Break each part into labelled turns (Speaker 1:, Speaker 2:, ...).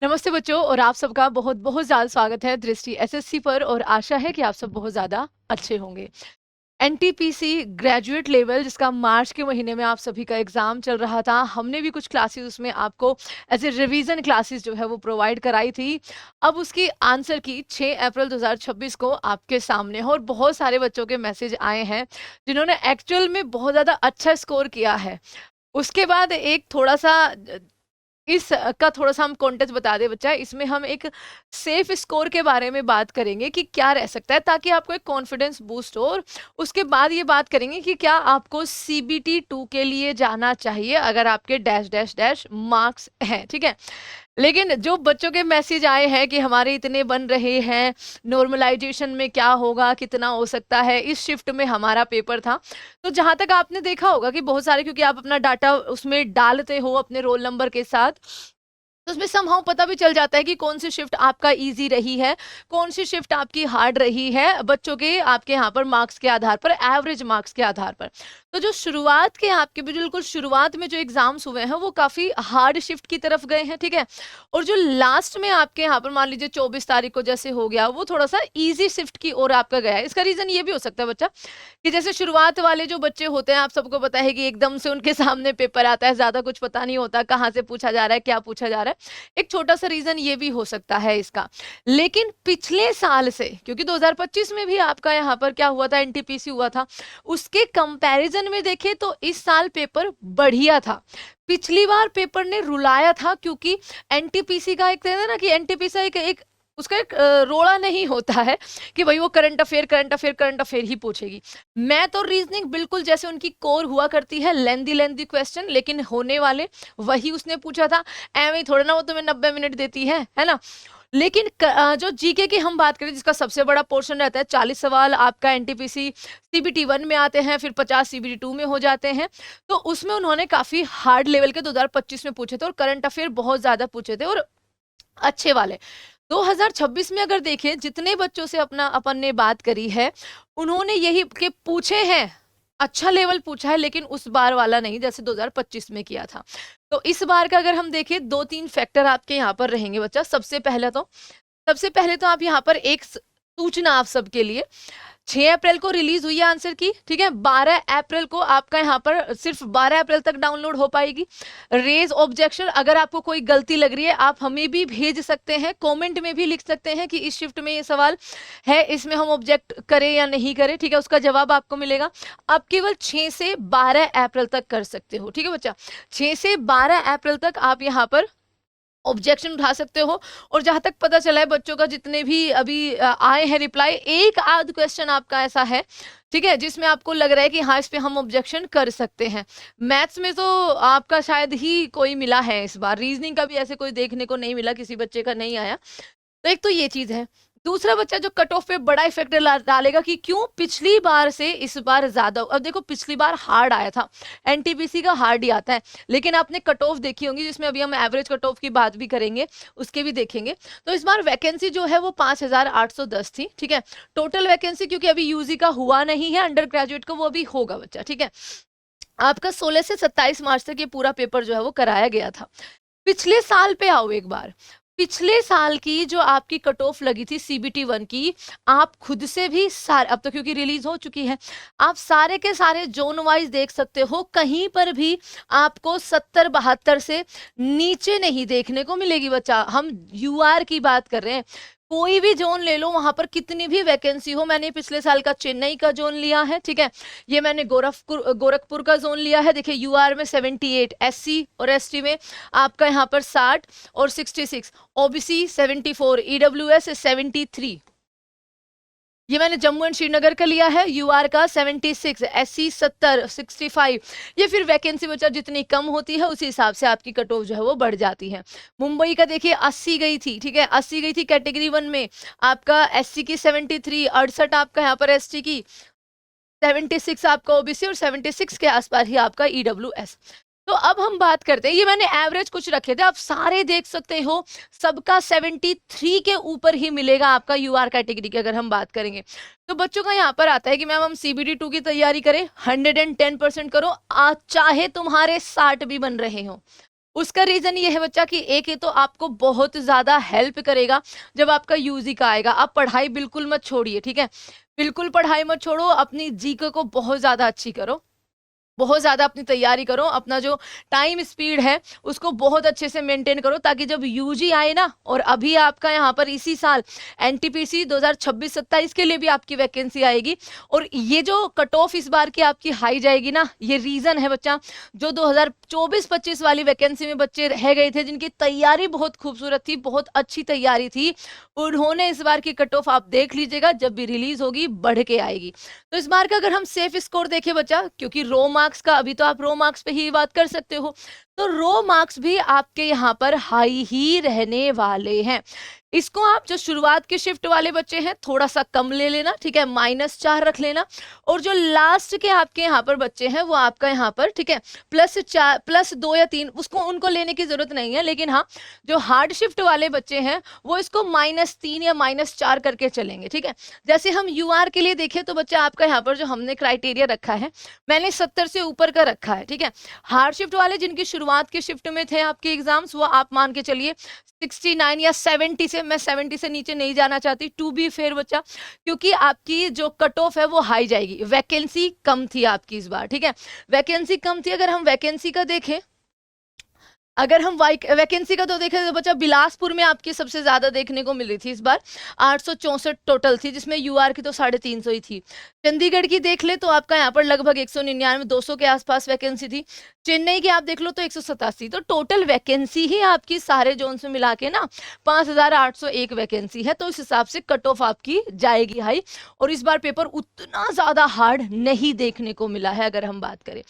Speaker 1: नमस्ते बच्चों और आप सबका बहुत बहुत ज़्यादा स्वागत है दृष्टि एसएससी पर। और आशा है कि आप सब बहुत ज़्यादा अच्छे होंगे। एनटीपीसी ग्रेजुएट लेवल जिसका मार्च के महीने में आप सभी का एग्ज़ाम चल रहा था, हमने भी कुछ क्लासेस उसमें आपको एज ए रिवीजन क्लासेस जो है वो प्रोवाइड कराई थी। अब उसकी आंसर की 6 अप्रैल 2026 को आपके सामने है और बहुत सारे बच्चों के मैसेज आए हैं जिन्होंने एक्चुअल में बहुत ज़्यादा अच्छा स्कोर किया है। उसके बाद एक थोड़ा सा का थोड़ा-सा हम कॉन्टेक्स्ट बता दें बच्चा, इसमें हम एक सेफ स्कोर के बारे में बात करेंगे कि क्या रह सकता है ताकि आपको एक कॉन्फिडेंस बूस्ट हो। और उसके बाद ये बात करेंगे कि क्या आपको सीबीटी 2 के लिए जाना चाहिए अगर आपके डैश डैश डैश मार्क्स हैं, ठीक है? लेकिन जो बच्चों के मैसेज आए हैं कि हमारे इतने बन रहे हैं, नॉर्मलाइजेशन में क्या होगा, कितना हो सकता है, इस शिफ्ट में हमारा पेपर था। तो जहाँ तक आपने देखा होगा कि बहुत सारे, क्योंकि आप अपना डाटा उसमें डालते हो अपने रोल नंबर के साथ, तो उसमें समहाउ पता भी चल जाता है कि कौन सी शिफ्ट आपका इजी रही है, कौन सी शिफ्ट आपकी हार्ड रही है, बच्चों के आपके यहाँ पर मार्क्स के आधार पर, एवरेज मार्क्स के आधार पर। तो जो शुरुआत के आपके बिल्कुल शुरुआत में जो एग्जाम्स हुए हैं वो काफी हार्ड शिफ्ट की तरफ गए हैं, ठीक है? और जो लास्ट में आपके यहाँ पर मान लीजिए 24 तारीख को जैसे हो गया, वो थोड़ा सा इजी शिफ्ट की ओर आपका गया है। इसका रीजन ये भी हो सकता है बच्चा कि जैसे शुरुआत वाले जो बच्चे होते हैं, आप सबको पता है कि एकदम से उनके सामने पेपर आता है, ज्यादा कुछ पता नहीं होता कहाँ से पूछा जा रहा है, क्या पूछा जा रहा है। एक छोटा सा रीजन ये भी हो सकता है इसका। लेकिन पिछले साल से, क्योंकि 2025 में भी आपका यहाँ पर क्या हुआ था, एनटीपीसी हुआ था, उसके कंपैरिजन में देखें तो इस साल पेपर बढ़िया था। पिछली बार पेपर ने रुलाया था क्योंकि एनटीपीसी का एक कहते हैं ना कि एनटीपीसी एक उसका एक रोड़ा नहीं होता है कि भाई वो करंट अफेयर ही पूछेगी। मैं तो रीजनिंग बिल्कुल जैसे उनकी कोर हुआ करती है, लेंदी क्वेश्चन, लेकिन होने वाले वही उसने पूछा था। एवं थोड़ा ना वो तुम्हें 90 मिनट देती है ना। लेकिन जो जीके की हम बात करें, जिसका सबसे बड़ा पोर्शन रहता है, 40 सवाल आपका एनटीपीसी सीबीटी 1 में आते हैं, फिर 50 सीबीटी 2 में हो जाते हैं। तो उसमें उन्होंने काफी हार्ड लेवल के 2025 में पूछे थे और करंट अफेयर बहुत ज्यादा पूछे थे और अच्छे वाले। 2026 में अगर देखें, जितने बच्चों से अपन ने बात करी है, उन्होंने यही के पूछे हैं, अच्छा लेवल पूछा है, लेकिन उस बार वाला नहीं जैसे 2025 में किया था। तो इस बार का अगर हम देखें, 2-3 फैक्टर आपके यहाँ पर रहेंगे बच्चा। सबसे पहले तो आप यहाँ पर एक सूचना आप सबके लिए, 6 अप्रैल को रिलीज हुई है आंसर की, ठीक है? 12 अप्रैल को आपका यहाँ पर सिर्फ 12 अप्रैल तक डाउनलोड हो पाएगी। रेज ऑब्जेक्शन, अगर आपको कोई गलती लग रही है आप हमें भी भेज सकते हैं, कमेंट में भी लिख सकते हैं कि इस शिफ्ट में ये सवाल है, इसमें हम ऑब्जेक्ट करें या नहीं करें, ठीक है? उसका जवाब आपको मिलेगा। आप केवल 6 से 12 अप्रैल तक कर सकते हो, ठीक है बच्चा? 6 से 12 अप्रैल तक आप यहाँ पर ऑब्जेक्शन उठा सकते हो। और जहां तक पता चला है बच्चों का, जितने भी अभी आए हैं रिप्लाई, एक आध क्वेश्चन आपका ऐसा है, ठीक है, जिसमें आपको लग रहा है कि हाँ इस पे हम ऑब्जेक्शन कर सकते हैं। मैथ्स में तो आपका शायद ही कोई मिला है इस बार, रीजनिंग का भी ऐसे कोई देखने को नहीं मिला, किसी बच्चे का नहीं आया। तो एक तो ये चीज है। दूसरा बच्चा जो कट ऑफ पे बड़ा इफेक्ट डालेगा कि क्यों पिछली बार से इस बार ज्यादा। अब देखो, पिछली बार हार्ड आया था, एनटीपीसी का हार्ड ही आता है, लेकिन आपने कट ऑफ देखी होंगी, जिसमें अभी हम एवरेज कट ऑफ की बात भी करेंगे, उसके भी देखेंगे। तो इस बार वैकेंसी जो है वो 5810 थी, ठीक है? टोटल वैकेंसी, क्योंकि अभी यूजी का हुआ नहीं है, अंडर ग्रेजुएट का वो अभी होगा बच्चा, ठीक है? आपका 16 से 27 मार्च तक ये पूरा पेपर जो है वो कराया गया था। पिछले साल पे आओ एक बार, पिछले साल की जो आपकी कट ऑफ लगी थी सीबीटी 1 की, आप खुद से भी सारे, अब तो क्योंकि रिलीज हो चुकी है, आप सारे के सारे जोन वाइज देख सकते हो, कहीं पर भी आपको 70-72 से नीचे नहीं देखने को मिलेगी बच्चा। हम यूआर की बात कर रहे हैं, कोई भी जोन ले लो, वहां पर कितनी भी वैकेंसी हो। मैंने पिछले साल का चेन्नई का जोन लिया है, ठीक है? ये मैंने गोरखपुर का जोन लिया है। देखिए, यूआर में 78, एससी और एसटी में आपका यहाँ पर 60 और 66, ओबीसी 74, ईडब्ल्यूएस 73। ये मैंने जम्मू एंड श्रीनगर का लिया है, यूआर का 76, एससी 70, 65। ये फिर वैकेंसी बच्चा जितनी कम होती है उसी हिसाब से आपकी कट ऑफ जो है वो बढ़ जाती है। मुंबई का देखिए 80 गई थी, ठीक है? 80 गई थी कैटेगरी 1 में, आपका एससी की 73, 68 आपका यहाँ पर एसटी की, 76 आपका ओबीसी और 76 के आसपास ही आपका ईडब्ल्यूएस। तो अब हम बात करते हैं, ये मैंने एवरेज कुछ रखे थे, आप सारे देख सकते हो, सबका 73 के ऊपर ही मिलेगा आपका यूआर कैटेगरी की अगर हम बात करेंगे। तो बच्चों का यहाँ पर आता है कि मैम हम सीबीटी 2 की तैयारी करें, 110% करो, चाहे तुम्हारे 60 भी बन रहे हो, उसका रीजन ये है बच्चा कि एक ये तो आपको बहुत ज्यादा हेल्प करेगा जब आपका यूजी का आएगा। आप पढ़ाई बिल्कुल मत छोड़िए, ठीक है, बिल्कुल पढ़ाई मत छोड़ो, अपनी जीके को बहुत ज्यादा अच्छी करो, बहुत ज़्यादा अपनी तैयारी करो, अपना जो टाइम स्पीड है उसको बहुत अच्छे से मेंटेन करो, ताकि जब यूजी आए ना, और अभी आपका यहाँ पर इसी साल एनटीपीसी 2026-27 के लिए भी आपकी वैकेंसी आएगी, और ये जो कट ऑफ इस बार की आपकी हाई जाएगी ना, ये रीज़न है बच्चा, जो 2024-25 वाली वैकेंसी में बच्चे रह गए थे जिनकी तैयारी बहुत खूबसूरत थी, बहुत अच्छी तैयारी थी, उन्होंने इस बार की कट ऑफ आप देख लीजिएगा जब भी रिलीज होगी बढ़ के आएगी। तो इस बार का अगर हम सेफ स्कोर देखें बच्चा, क्योंकि रो मार्क्स का, अभी तो आप रो मार्क्स पे ही बात कर सकते हो, तो रो मार्क्स भी आपके यहाँ पर हाई ही रहने वाले हैं। इसको आप जो शुरुआत के शिफ्ट वाले बच्चे हैं थोड़ा सा कम ले लेना, ठीक है, -4 रख लेना, और जो लास्ट के आपके यहाँ पर बच्चे हैं वो आपका यहाँ पर, ठीक है, +4 +2 या 3, उसको उनको लेने की जरूरत नहीं है, लेकिन हाँ जो हार्ड शिफ्ट वाले बच्चे हैं वो इसको -3 या -4 करके चलेंगे, ठीक है। जैसे हम यूआर के लिए देखें तो बच्चा आपका यहाँ पर जो हमने क्राइटेरिया रखा है, मैंने 70 से ऊपर का रखा है, ठीक है। हार्ड शिफ्ट वाले जिनकी शुरुआत के शिफ्ट में थे आपके एग्जाम्स, वो आप मान के चलिए 69 या 70 से, मैं 70 से नीचे नहीं जाना चाहती टू बी फेयर बच्चा, क्योंकि आपकी जो कट ऑफ है वो हाई जाएगी, वैकेंसी कम थी आपकी इस बार, ठीक है, वैकेंसी कम थी। अगर हम वैकेंसी का देखें, अगर हम वैकेंसी का तो देखें तो बच्चा बिलासपुर में आपकी सबसे ज्यादा देखने को मिली थी इस बार, 864 टोटल थी, जिसमें यूआर की तो 350 ही थी। चंडीगढ़ की देख ले तो आपका यहाँ पर लगभग 199 200 के आसपास वैकेंसी थी। चेन्नई की आप देख लो तो 187। तो टोटल वैकेंसी ही आपकी सारे जोन में मिला के ना 5801 वैकेंसी है, तो इस हिसाब से कट ऑफ आपकी जाएगी हाई, और इस बार पेपर उतना ज्यादा हार्ड नहीं देखने को मिला है अगर हम बात करें।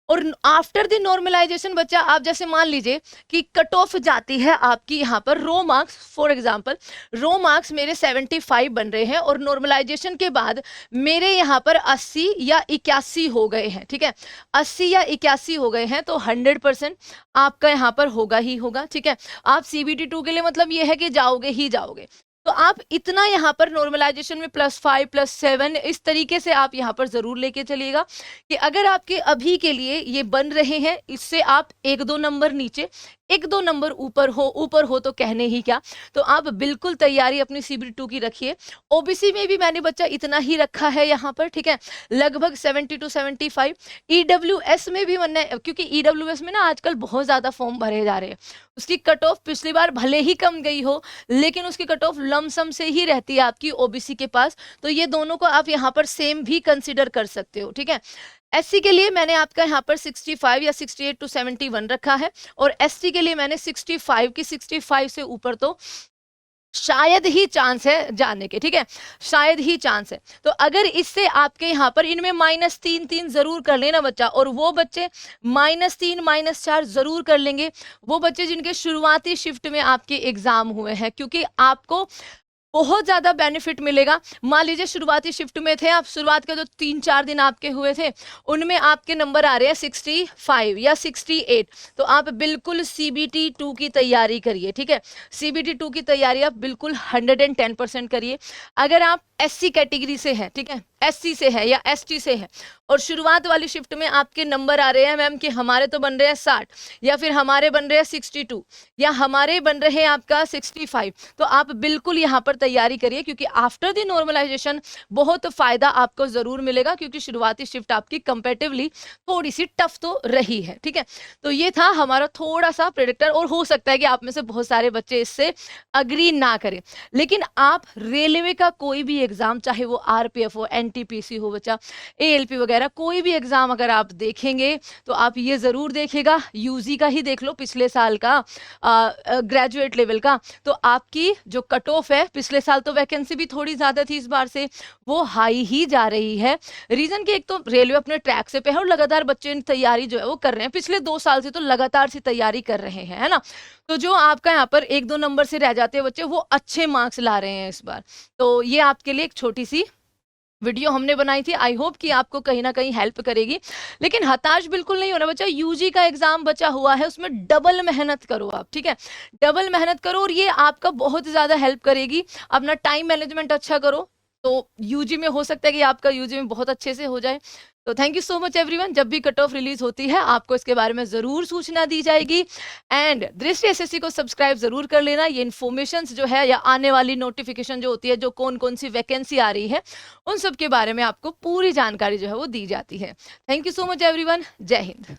Speaker 1: और आफ्टर द नॉर्मलाइजेशन बच्चा, आप जैसे मान लीजिए कि कट ऑफ जाती है आपकी यहाँ पर raw marks, for example raw marks मेरे 75 बन रहे हैं, और नॉर्मलाइजेशन के बाद मेरे यहाँ पर 80 या 81 हो गए हैं, ठीक है, 80 या 81 हो गए हैं, तो 100% आपका यहाँ पर होगा ही होगा, ठीक है। आप CBT 2 के लिए मतलब ये है कि जाओगे ही जाओगे, तो आप इतना यहाँ पर नॉर्मलाइजेशन में +5 +7 इस तरीके से आप यहाँ पर जरूर लेके चलिएगा, कि अगर आपके अभी के लिए ये बन रहे हैं, इससे आप 1-2 नंबर नीचे 1-2 नंबर ऊपर हो तो कहने ही क्या, तो आप बिल्कुल तैयारी अपनी CBT 2 की रखिए। ओबीसी में भी मैंने बच्चा इतना ही रखा है यहाँ पर, ठीक है, लगभग 70 to 75। ईडब्ल्यूएस में भी मैंने, क्योंकि ईडब्ल्यूएस में ना आजकल बहुत ज्यादा फॉर्म भरे जा रहे हैं, उसकी कट ऑफ पिछली बार भले ही कम गई हो, लेकिन उसकी कट ऑफ लमसम से ही रहती है आपकी ओबीसी के पास, तो ये दोनों को आप यहाँ पर सेम भी कंसिडर कर सकते हो, ठीक है। एससी के लिए मैंने आपका यहाँ पर 65 या 68 to 71 रखा है, और एसटी के लिए मैंने 65 की 65 से ऊपर तो शायद ही चांस है जाने के, ठीक है, शायद ही चांस है। तो अगर इससे आपके यहाँ पर इनमें -3 जरूर कर लेना बच्चा, और वो बच्चे -3 -4 जरूर कर लेंगे, वो बच्चे जिनके शुरुआती शिफ्ट में आपके एग्जाम हुए हैं, क्योंकि आपको बहुत ज्यादा बेनिफिट मिलेगा। मान लीजिए शुरुआती शिफ्ट में थे आप, शुरुआत के जो 3-4 दिन आपके हुए थे उनमें आपके नंबर आ रहे हैं 65 या 68, तो आप बिल्कुल CBT 2 की तैयारी करिए, ठीक है, CBT 2 की तैयारी आप बिल्कुल 110% करिए। अगर आप SC कैटेगरी से हैं, ठीक है, SC से है या ST से है, और शुरुआत वाली शिफ्ट में आपके नंबर आ रहे हैं मैम कि हमारे तो बन रहे हैं 60, या फिर हमारे बन रहे हैं 62, या हमारे बन रहे हैं आपका 65, तो आप बिल्कुल यहाँ पर तैयारी करिए, क्योंकि आफ्टर द नॉर्मलाइजेशन बहुत फायदा आपको जरूर मिलेगा, क्योंकि शुरुआती शिफ्ट आपकी कंपेरेटिवली थोड़ी सी टफ तो रही है, ठीक है। तो ये था हमारा थोड़ा सा प्रेडिक्टर, और हो सकता है कि आप में से बहुत सारे बच्चे इससे अग्री ना करें, लेकिन आप रेलवे का कोई भी एग्जाम, चाहे वो RPF हो, NTPC हो बच्चा, ALP वगैरह कोई भी एग्जाम अगर आप देखेंगे तो आप ये जरूर देखेगा, यूजी का ही देख लो पिछले साल का ग्रेजुएट लेवल का, तो आपकी जो कट ऑफ है, पिछले साल तो वैकेंसी भी थोड़ी ज्यादा थी, इस बार से वो हाई ही जा रही है। रीजन कि एक तो रेलवे अपने ट्रैक से पे है, और लगातार बच्चे तैयारी जो है वो कर रहे हैं, पिछले 2 साल से तो लगातार से तैयारी कर रहे हैं, है ना। तो जो आपका यहाँ पर 1-2 नंबर से रह जाते हैं बच्चे, वो अच्छे मार्क्स ला रहे हैं इस बार। तो ये आपके लिए एक छोटी सी वीडियो हमने बनाई थी, आई होप कि आपको कहीं ना कहीं हेल्प करेगी। लेकिन हताश बिल्कुल नहीं होना बच्चा, यूजी का एग्जाम बचा हुआ है, उसमें डबल मेहनत करो आप, ठीक है, डबल मेहनत करो, और ये आपका बहुत ज्यादा हेल्प करेगी। अपना टाइम मैनेजमेंट अच्छा करो, तो यूजी में हो सकता है कि आपका यूजी में बहुत अच्छे से हो जाए। तो thank you so much everyone. जब भी कट ऑफ रिलीज होती है आपको इसके बारे में ज़रूर सूचना दी जाएगी। एंड दृष्टि एसएससी को सब्सक्राइब ज़रूर कर लेना। ये इन्फॉर्मेशंस जो है या आने वाली नोटिफिकेशन जो होती है, जो कौन कौन सी वैकेंसी आ रही है, उन सब के बारे में आपको पूरी जानकारी जो है वो दी जाती है। Thank you so much everyone. जय हिंद।